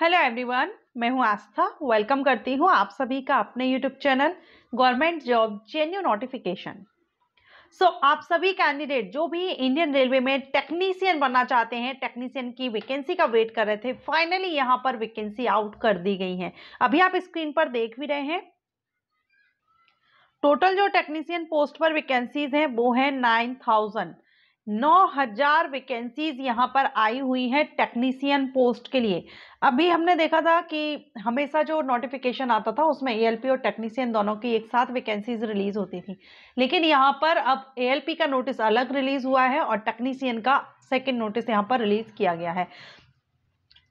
Hello everyone, मैं हूं आस्था। Welcome करती हूं आप सभी का अपने YouTube channel government job जेन्यू notification. आप सभी कैंडिडेट जो भी इंडियन रेलवे में टेक्नीशियन बनना चाहते हैं, टेक्नीशियन की वैकेंसी का वेट कर रहे थे, फाइनली यहां पर वैकेंसी आउट कर दी गई है। अभी आप स्क्रीन पर देख भी रहे हैं। टोटल जो टेक्नीशियन पोस्ट पर वैकेंसीज हैं वो है 9,000 वैकेंसीज यहां पर आई हुई हैं टेक्नीशियन पोस्ट के लिए। अभी हमने देखा था कि हमेशा जो नोटिफिकेशन आता था उसमें एएलपी और टेक्नीशियन दोनों की एक साथ वैकेंसीज रिलीज होती थी, लेकिन यहां पर अब एएलपी का नोटिस अलग रिलीज हुआ है और टेक्नीशियन का सेकेंड नोटिस यहां पर रिलीज किया गया है।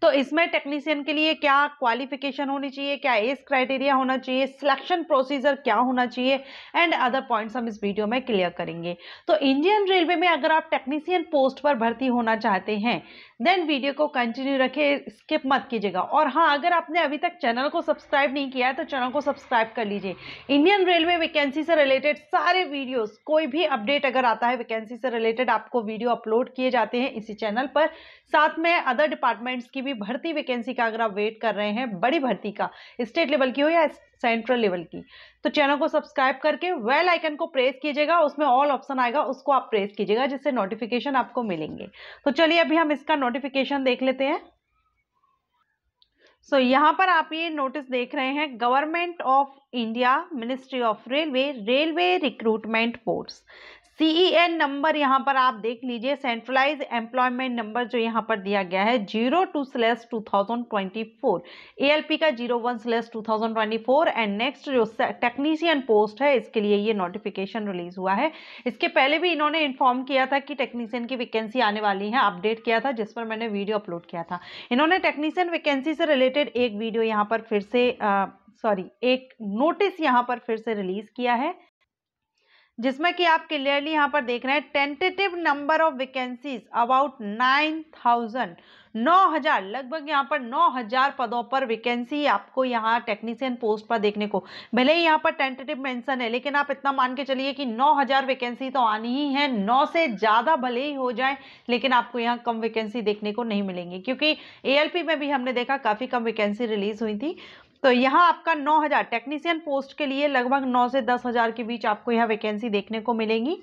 तो इसमें टेक्नीशियन के लिए क्या क्वालिफिकेशन होनी चाहिए, क्या एज क्राइटेरिया होना चाहिए, सिलेक्शन प्रोसीजर क्या होना चाहिए एंड अदर पॉइंट्स हम इस वीडियो में क्लियर करेंगे। तो इंडियन रेलवे में अगर आप टेक्नीशियन पोस्ट पर भर्ती होना चाहते हैं देन वीडियो को कंटिन्यू रखें, स्किप मत कीजिएगा। और हाँ, अगर आपने अभी तक चैनल को सब्सक्राइब नहीं किया है तो चैनल को सब्सक्राइब कर लीजिए। इंडियन रेलवे वैकेंसी से रिलेटेड सारे वीडियोस, कोई भी अपडेट अगर आता है वैकेंसी से रिलेटेड, आपको वीडियो अपलोड किए जाते हैं इसी चैनल पर। साथ में अदर डिपार्टमेंट्स की भी भर्ती वैकेंसी का अगर आप वेट कर रहे हैं, बड़ी भर्ती का, स्टेट लेवल की हो या सेंट्रल लेवल की, तो चैनल को सब्सक्राइब करके बेल आइकन को प्रेस कीजिएगा। उसमें ऑल ऑप्शन आएगा, उसको आप प्रेस कीजिएगा, जिससे नोटिफिकेशन आपको मिलेंगे। तो चलिए अभी हम इसका नोटिफिकेशन देख लेते हैं। यहां पर आप ये नोटिस देख रहे हैं, government of India, ministry of railway, railway recruitment post, CEN number यहां पर आप देख लीजिए। सेंट्रलाइज एम्प्लॉयमेंट नंबर जो यहां पर दिया गया है 02/2024, ALP का 01/2024 एंड नेक्स्ट जो टेक्नीशियन पोस्ट है इसके लिए ये नोटिफिकेशन रिलीज हुआ है। इसके पहले भी इन्होंने इन्फॉर्म किया था कि टेक्नीशियन की वैकेंसी आने वाली है, अपडेट किया था, जिस पर मैंने वीडियो अपलोड किया था। इन्होंने टेक्नीशियन वैकेंसी से रिलेटेड एक वीडियो यहाँ पर फिर से एक नोटिस यहाँ पर फिर से रिलीज किया है, जिसमें कि आप क्लियरली यहाँ पर देख रहे हैं, tentative number of vacancies about 9,000 लगभग यहाँ पर 9,000 पदों पर वैकेंसी आपको यहाँ टेक्नीशियन पोस्ट पर देखने को। भले ही यहाँ पर टेंटेटिव मेंशन है, लेकिन आप इतना मान के चलिए कि 9,000 वैकेंसी तो आनी ही है। 9 से ज़्यादा भले ही हो जाए, लेकिन आपको यहाँ कम वैकेंसी देखने को नहीं मिलेंगी, क्योंकि ALP में भी हमने देखा काफ़ी कम वैकेंसी रिलीज हुई थी। तो यहाँ आपका 9,000 टेक्नीशियन पोस्ट के लिए लगभग 9 से 10,000 के बीच आपको यहाँ वैकेंसी देखने को मिलेंगी।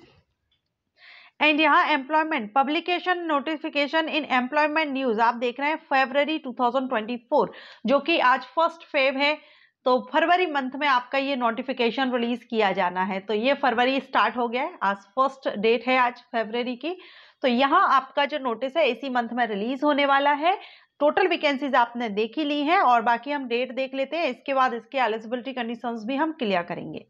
एंड यहाँ employment publication notification in employment news आप देख रहे हैं फरवरी 2024, जो कि आज 1 फेब है। तो फरवरी मंथ में आपका ये नोटिफिकेशन रिलीज किया जाना है। तो ये फरवरी स्टार्ट हो गया है, आज 1 डेट है आज फरवरी की। तो यहाँ आपका जो नोटिस है इसी मंथ में रिलीज होने वाला है। टोटल वैकेंसीज आपने देख ही ली हैं और बाकी हम डेट देख लेते हैं, इसके बाद इसके एलिजिबिलिटी कंडीशंस भी हम क्लियर करेंगे।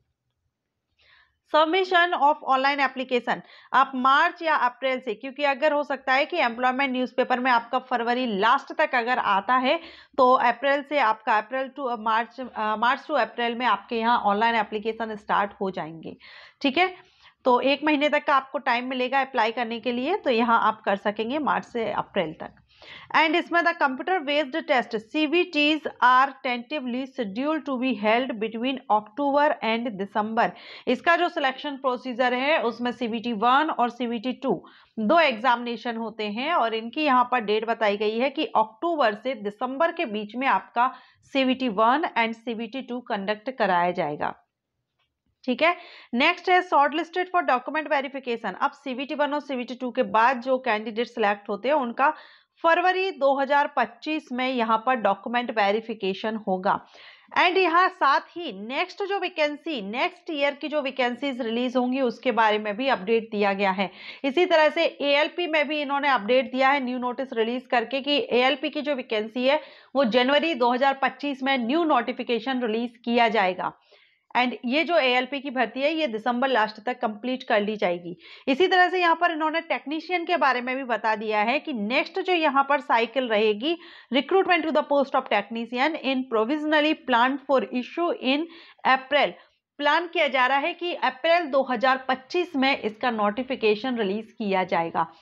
सबमिशन ऑफ ऑनलाइन एप्लीकेशन आप मार्च या अप्रैल से, क्योंकि अगर हो सकता है कि एम्प्लॉयमेंट न्यूज़पेपर में आपका फरवरी लास्ट तक अगर आता है तो अप्रैल से आपका अप्रैल टू मार्च टू अप्रैल में आपके यहाँ ऑनलाइन एप्लीकेशन स्टार्ट हो जाएंगे। ठीक है, तो 1 महीने तक का आपको टाइम मिलेगा अप्लाई करने के लिए, तो यहाँ आप कर सकेंगे मार्च से अप्रैल तक। एंड इसमें the computer based test CBTs are tentatively scheduled to be held between October and December. इसका जो सिलेक्शन प्रोसीजर है उसमें CBT 1 और CBT 2 दो एग्जामिनेशन होते हैं और इनकी यहाँ पर डेट बताई गई है कि अक्टूबर से दिसंबर के बीच में आपका CBT 1 एंड CBT 2 कंडक्ट कराया जाएगा। ठीक है, नेक्स्ट है short listed for document verification. अब CBT 1 और CBT 2 के बाद जो कैंडिडेट सिलेक्ट होते हैं उनका फरवरी 2025 में यहाँ पर डॉक्यूमेंट वेरिफिकेशन होगा। एंड यहाँ साथ ही नेक्स्ट जो वैकेंसी, नेक्स्ट ईयर की जो वैकेंसीज रिलीज होंगी उसके बारे में भी अपडेट दिया गया है। इसी तरह से ALP में भी इन्होंने अपडेट दिया है न्यू नोटिस रिलीज करके कि ALP की जो वैकेंसी है वो जनवरी 2025 में न्यू नोटिफिकेशन रिलीज किया जाएगा। एंड ये जो ALP की भर्ती है ये दिसंबर लास्ट तक कंप्लीट कर ली जाएगी। इसी तरह से यहाँ पर इन्होंने टेक्नीशियन के बारे में भी बता दिया है कि नेक्स्ट जो यहाँ पर साइकिल रहेगी, recruitment to the post of technician in provisionally plan for issue in April. Plan किया जा रहा है कि अप्रैल 2025 में इसका नोटिफिकेशन रिलीज किया जाएगा।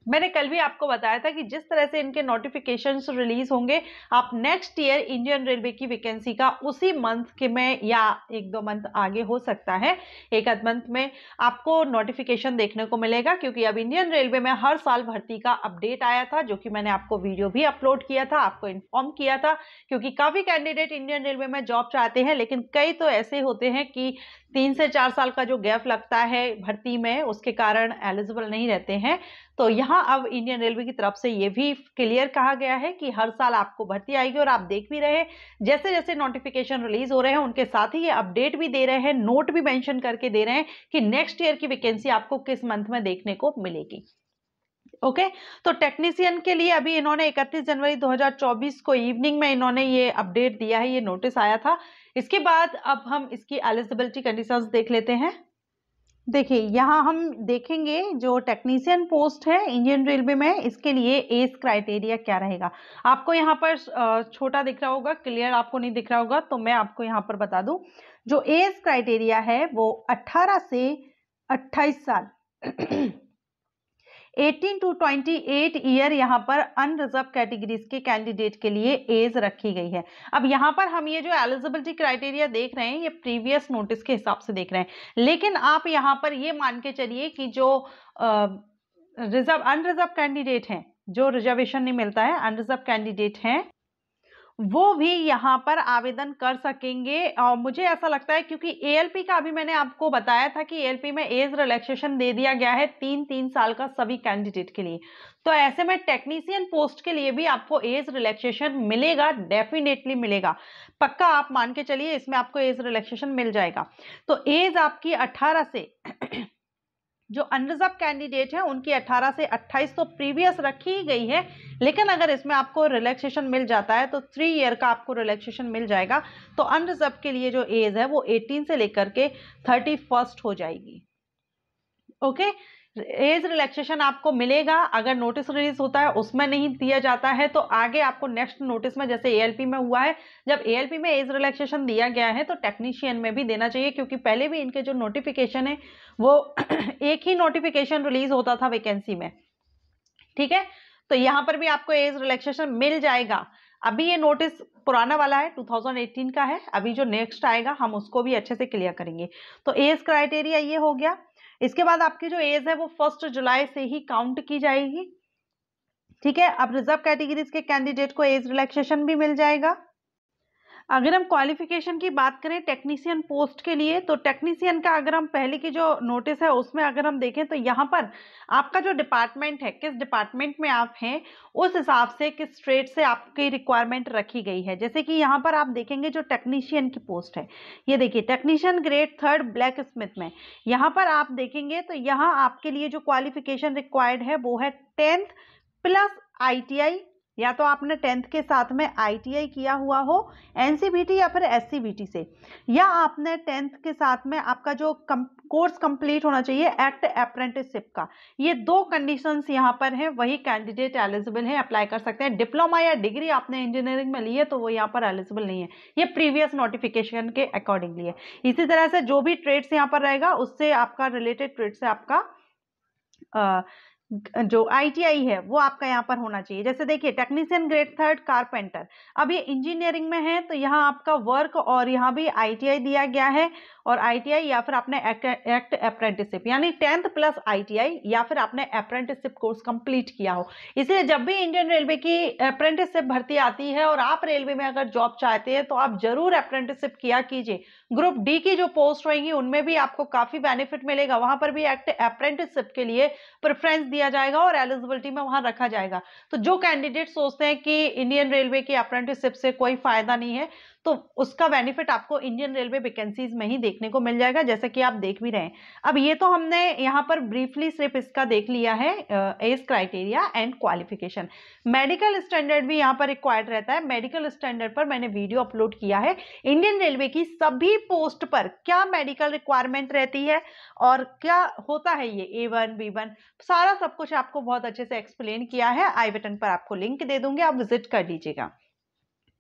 मैंने कल भी आपको बताया था कि जिस तरह से इनके नोटिफिकेशंस रिलीज होंगे, आप नेक्स्ट ईयर इंडियन रेलवे की वैकेंसी का उसी मंथ के में या 1-2 मंथ आगे हो सकता है, एक आध मंथ में आपको नोटिफिकेशन देखने को मिलेगा। क्योंकि अब इंडियन रेलवे में हर साल भर्ती का अपडेट आया था, जो कि मैंने आपको वीडियो भी अपलोड किया था, आपको इन्फॉर्म किया था। क्योंकि काफी कैंडिडेट इंडियन रेलवे में जॉब चाहते हैं, लेकिन कई तो ऐसे होते हैं कि 3 से 4 साल का जो गैप लगता है भर्ती में, उसके कारण एलिजिबल नहीं रहते हैं। तो यहाँ अब इंडियन रेलवे की तरफ से ये भी क्लियर कहा गया है कि हर साल आपको भर्ती आएगी। और आप देख भी रहे हैं, जैसे जैसे नोटिफिकेशन रिलीज हो रहे हैं उनके साथ ही ये अपडेट भी दे रहे हैं, नोट भी मेंशन करके दे रहे हैं कि नेक्स्ट ईयर की वैकेंसी आपको किस मंथ में देखने को मिलेगी। ओके, तो टेक्नीशियन के लिए अभी इन्होंने 31 जनवरी 2024 को इवनिंग में इन्होंने ये अपडेट दिया है, ये नोटिस आया था। इसके बाद अब हम इसकी एलिजिबिलिटी कंडीशंस देख लेते हैं। देखिए, यहाँ हम देखेंगे जो टेक्नीशियन पोस्ट है इंडियन रेलवे में, इसके लिए एज क्राइटेरिया क्या रहेगा। आपको यहाँ पर छोटा दिख रहा होगा, क्लियर आपको नहीं दिख रहा होगा, तो मैं आपको यहाँ पर बता दूं। जो एज क्राइटेरिया है वो 18 से 28 साल 18 टू 28 ईयर यहाँ पर अनरिजर्व कैटेगरीज के कैंडिडेट के लिए एज रखी गई है। अब यहाँ पर हम ये जो एलिजिबिलिटी क्राइटेरिया देख रहे हैं, ये प्रीवियस नोटिस के हिसाब से देख रहे हैं, लेकिन आप यहाँ पर ये मान के चलिए कि जो अनरिजर्व कैंडिडेट हैं, जो रिजर्वेशन नहीं मिलता है, अनरिजर्व कैंडिडेट हैं, वो भी यहाँ पर आवेदन कर सकेंगे। और मुझे ऐसा लगता है क्योंकि एएलपी का अभी मैंने आपको बताया था कि एएलपी में एज रिलैक्सेशन दे दिया गया है 3-3 साल का सभी कैंडिडेट के लिए। तो ऐसे में टेक्नीशियन पोस्ट के लिए भी आपको एज रिलैक्सेशन मिलेगा, डेफिनेटली मिलेगा, पक्का आप मान के चलिए इसमें आपको एज रिलैक्सेशन मिल जाएगा। तो एज आपकी 18 से जो अनरिजर्व कैंडिडेट है उनकी 18 से 28 तो प्रीवियस रखी ही गई है, लेकिन अगर इसमें आपको रिलैक्सेशन मिल जाता है तो 3 ईयर का आपको रिलैक्सेशन मिल जाएगा। तो अनरिजर्व के लिए जो एज है वो 18 से लेकर के 31 हो जाएगी। ओके, एज रिलैक्सेशन आपको मिलेगा। अगर नोटिस रिलीज होता है उसमें नहीं दिया जाता है तो आगे आपको नेक्स्ट नोटिस में, जैसे एएलपी में हुआ है, जब एएलपी में एज रिलैक्सेशन दिया गया है तो टेक्नीशियन में भी देना चाहिए। क्योंकि पहले भी इनके जो नोटिफिकेशन है वो एक ही नोटिफिकेशन रिलीज होता था वैकेंसी में, ठीक है। तो यहाँ पर भी आपको एज रिलैक्सेशन मिल जाएगा। अभी ये नोटिस पुराना वाला है, 2018 का है, अभी जो नेक्स्ट आएगा हम उसको भी अच्छे से क्लियर करेंगे। तो एज क्राइटेरिया ये हो गया। इसके बाद आपकी जो एज है वो 1 जुलाई से ही काउंट की जाएगी, ठीक है। अब रिजर्व कैटेगरीज के कैंडिडेट को एज रिलैक्सेशन भी मिल जाएगा। अगर हम क्वालिफिकेशन की बात करें टेक्नीशियन पोस्ट के लिए, तो टेक्नीशियन का अगर हम पहले की जो नोटिस है उसमें अगर हम देखें तो यहाँ पर आपका जो डिपार्टमेंट है, किस डिपार्टमेंट में आप हैं, उस हिसाब से किस ट्रेड से आपकी रिक्वायरमेंट रखी गई है। जैसे कि यहाँ पर आप देखेंगे जो टेक्नीशियन की पोस्ट है, ये देखिए टेक्नीशियन ग्रेड 3 ब्लैक स्मिथ में, यहाँ पर आप देखेंगे तो यहाँ आपके लिए जो क्वालिफिकेशन रिक्वायर्ड है वो है 10th प्लस ITI, या तो आपने 10th के साथ में ITI किया हुआ हो NCVT या फिर SCVT से, या आपने 10th के साथ में आपका जो कोर्स कंप्लीट होना चाहिए एक्ट अप्रेंटिसशिप का। ये 2 कंडीशंस यहाँ पर हैं, वही कैंडिडेट एलिजिबल है, अप्लाई कर सकते हैं। डिप्लोमा या डिग्री आपने इंजीनियरिंग में ली है तो वो यहाँ पर एलिजिबल नहीं है, ये प्रीवियस नोटिफिकेशन के अकॉर्डिंगली है। इसी तरह से जो भी ट्रेड्स यहाँ पर रहेगा उससे आपका रिलेटेड ट्रेड से आपका जो ITI है वो आपका यहाँ पर होना चाहिए। जैसे देखिए टेक्नीशियन ग्रेड 3 कारपेंटर, अब ये इंजीनियरिंग में है तो यहाँ आपका वर्क और यहाँ भी ITI दिया गया है, और ITI या फिर आपने एक्ट अप्रेंटिसशिप यानी 10th प्लस ITI या फिर आपने अप्रेंटिसशिप कोर्स कंप्लीट किया हो। इसलिए जब भी इंडियन रेलवे की अप्रेंटिसशिप भर्ती आती है और आप रेलवे में अगर जॉब चाहते हैं तो आप जरूर अप्रेंटिसशिप किया कीजिए। ग्रुप डी की जो पोस्ट रहेंगी उनमें भी आपको काफी बेनिफिट मिलेगा, वहां पर भी एक्ट अप्रेंटिसशिप के लिए प्रेफरेंस दिया जाएगा और एलिजिबिलिटी में वहां रखा जाएगा। तो जो कैंडिडेट सोचते हैं कि इंडियन रेलवे की अप्रेंटिसशिप से कोई फायदा नहीं है, तो उसका बेनिफिट आपको इंडियन रेलवे वैकेंसीज में ही देखने को मिल जाएगा, जैसे कि आप देख भी रहे हैं। अब ये तो हमने यहाँ पर ब्रीफली सिर्फ इसका देख लिया है, age criteria and qualification. Medical standard भी यहाँ पर रिक्वायर्ड रहता है। मेडिकल स्टैंडर्ड पर मैंने वीडियो अपलोड किया है, इंडियन रेलवे की सभी पोस्ट पर क्या मेडिकल रिक्वायरमेंट रहती है और क्या होता है ये A1 B1, सारा सब कुछ आपको बहुत अच्छे से एक्सप्लेन किया है। आई बटन पर आपको लिंक दे दूंगी, आप विजिट कर लीजिएगा।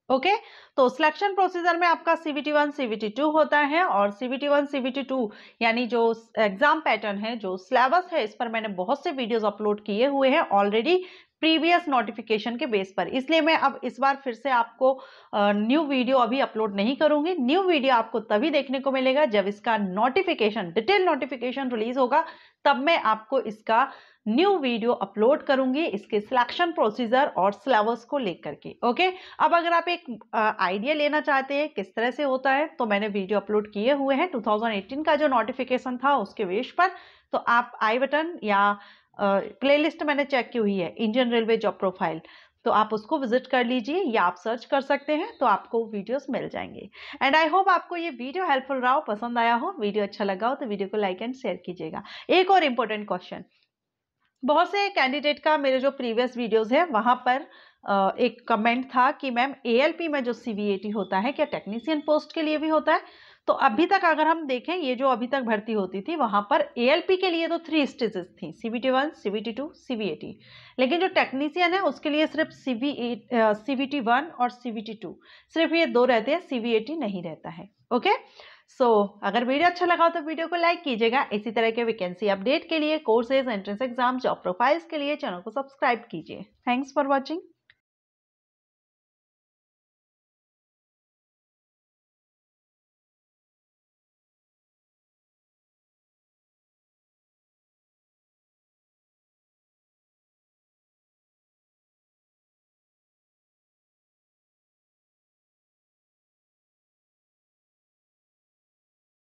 ओके। तो सिलेक्शन प्रोसीजर में आपका CBT 1 CBT 2 होता है, और CBT 1 CBT 2 यानी जो एग्जाम पैटर्न है, जो सिलेबस है, इस पर मैंने बहुत से वीडियोस अपलोड किए हुए हैं ऑलरेडी प्रीवियस नोटिफिकेशन के बेस पर, इसलिए मैं अब इस बार फिर से आपको न्यू वीडियो अभी अपलोड नहीं करूंगी। न्यू वीडियो आपको तभी देखने को मिलेगा जब इसका नोटिफिकेशन, डिटेल नोटिफिकेशन रिलीज होगा, तब मैं आपको इसका न्यू वीडियो अपलोड करूंगी, इसके सिलेक्शन प्रोसीजर और सिलेबस को लेकर के। ओके। अब अगर आप एक आइडिया लेना चाहते हैं किस तरह से होता है, तो मैंने वीडियो अपलोड किए हुए हैं 2018 का जो नोटिफिकेशन था उसके बेस पर, तो आप आई बटन या प्लेलिस्ट मैंने चेक की हुई है इंडियन रेलवे जॉब प्रोफाइल, तो आप उसको विजिट कर लीजिए या आप सर्च कर सकते हैं, तो आपको वीडियोस मिल जाएंगे। एंड आई होप आपको ये वीडियो हेल्पफुल रहा हो, पसंद आया हो, वीडियो अच्छा लगा हो तो वीडियो को लाइक एंड शेयर कीजिएगा। एक और इम्पोर्टेंट क्वेश्चन, बहुत से कैंडिडेट का मेरे जो प्रीवियस वीडियोस है वहां पर एक कमेंट था कि मैम ALP में जो CVAT होता है क्या टेक्नीशियन पोस्ट के लिए भी होता है? तो अभी तक अगर हम देखें, ये जो अभी तक भर्ती होती थी वहां पर ALP के लिए तो 3 स्टेजेस थी, CBT 1 CBT 2 CVAT, लेकिन जो टेक्नीशियन है उसके लिए सिर्फ CBT 1 और CBT 2, सिर्फ ये 2 रहते हैं, CVAT नहीं रहता है। ओके। सो अगर वीडियो अच्छा लगा हो तो वीडियो को लाइक कीजिएगा। इसी तरह के वैकेंसी अपडेट के लिए, courses, entrance exam, job profiles के लिए चैनल को सब्सक्राइब कीजिए। Thanks for watching.